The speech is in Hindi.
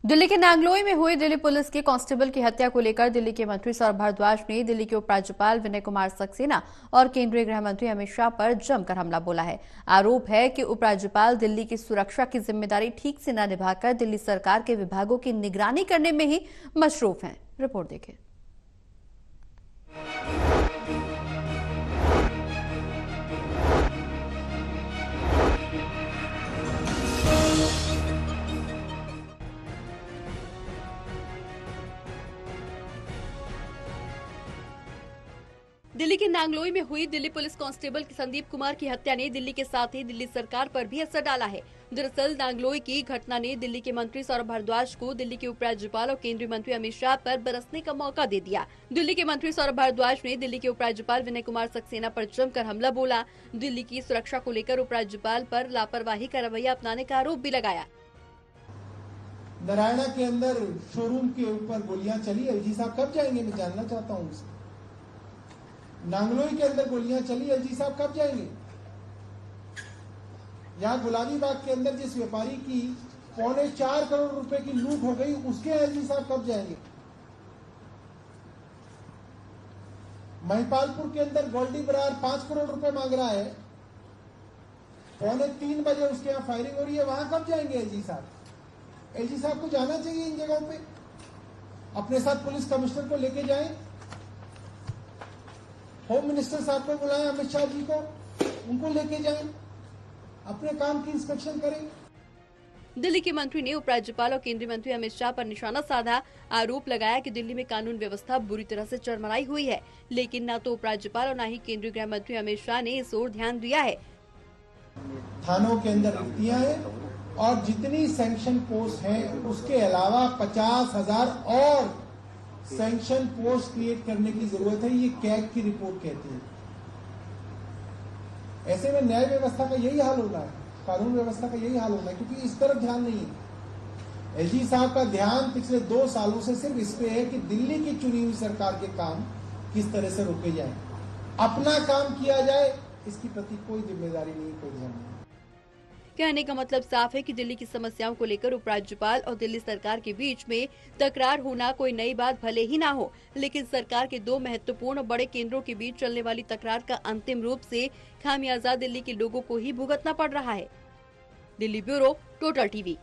दिल्ली के नांगलोई में हुई दिल्ली पुलिस के कांस्टेबल की हत्या को लेकर दिल्ली के मंत्री सौरभ भारद्वाज ने दिल्ली के उपराज्यपाल विनय कुमार सक्सेना और केंद्रीय गृह मंत्री अमित शाह पर जमकर हमला बोला है। आरोप है कि उपराज्यपाल दिल्ली की सुरक्षा की जिम्मेदारी ठीक से न निभाकर दिल्ली सरकार के विभागों की निगरानी करने में ही मशरूफ हैं। रिपोर्ट देखें। दिल्ली के नांगलोई में हुई दिल्ली पुलिस कांस्टेबल संदीप कुमार की हत्या ने दिल्ली के साथ ही दिल्ली सरकार पर भी असर डाला है। दरअसल नांगलोई की घटना ने दिल्ली के मंत्री सौरभ भारद्वाज को दिल्ली के उपराज्यपाल और केंद्रीय मंत्री अमित शाह पर बरसने का मौका दे दिया। दिल्ली के मंत्री सौरभ भारद्वाज ने दिल्ली के उपराज्यपाल विनय कुमार सक्सेना पर जमकर हमला बोला। दिल्ली की सुरक्षा को लेकर उपराज्यपाल पर लापरवाही का रवैया अपनाने का आरोप भी लगाया। नारायणा के अंदर शोरूम के ऊपर गोलियां चली, एलजी साहब कब जाएंगे? मैं जानना चाहता हूँ। नांगलोई के अंदर गोलियां चली, एलजी साहब कब जाएंगे? यहाँ गुलाबी बाग के अंदर जिस व्यापारी की 4.25 करोड़ रुपए की लूट हो गई, उसके एलजी साहब कब जाएंगे? महिपालपुर के अंदर गोल्डी बरार 5 करोड़ रुपए मांग रहा है, 2:45 बजे उसके यहाँ फायरिंग हो रही है, वहां कब जाएंगे एलजी साहब? एलजी साहब को जाना चाहिए इन जगहों पे, अपने साथ पुलिस कमिश्नर को लेके जाएं, होम मिनिस्टर साहब को बुलाएं, अमित शाह जी को, उनको लेके जाएं, अपने काम की इंस्पेक्शन करें। दिल्ली के मंत्री ने उपराज्यपाल और केंद्रीय मंत्री अमित शाह पर निशाना साधा। आरोप लगाया कि दिल्ली में कानून व्यवस्था बुरी तरह से चरमराई हुई है, लेकिन न तो उपराज्यपाल और न ही केंद्रीय गृह मंत्री अमित शाह ने इस ओर ध्यान दिया है। थानों के अंदर रिक्तियां हैं और जितनी सैंक्शन पोस्ट हैं उसके अलावा 50,000 और सैंक्शन पोस्ट क्रिएट करने की जरूरत है, ये कैग की रिपोर्ट कहती है। ऐसे में न्याय व्यवस्था का यही हाल होना है, कानून व्यवस्था का यही हाल होना है, क्योंकि इस तरफ ध्यान नहीं है। एलजी साहब का ध्यान पिछले 2 सालों से सिर्फ इस पे है कि दिल्ली की चुनी हुई सरकार के काम किस तरह से रोके जाए, अपना काम किया जाए, इसकी प्रति कोई जिम्मेदारी नहीं, कोई ध्यान नहीं। कहने का मतलब साफ है कि दिल्ली की समस्याओं को लेकर उपराज्यपाल और दिल्ली सरकार के बीच में तकरार होना कोई नई बात भले ही ना हो, लेकिन सरकार के 2 महत्वपूर्ण और बड़े केंद्रों के बीच चलने वाली तकरार का अंतिम रूप से खामियाजा दिल्ली के लोगों को ही भुगतना पड़ रहा है। Delhi bureau, total TV.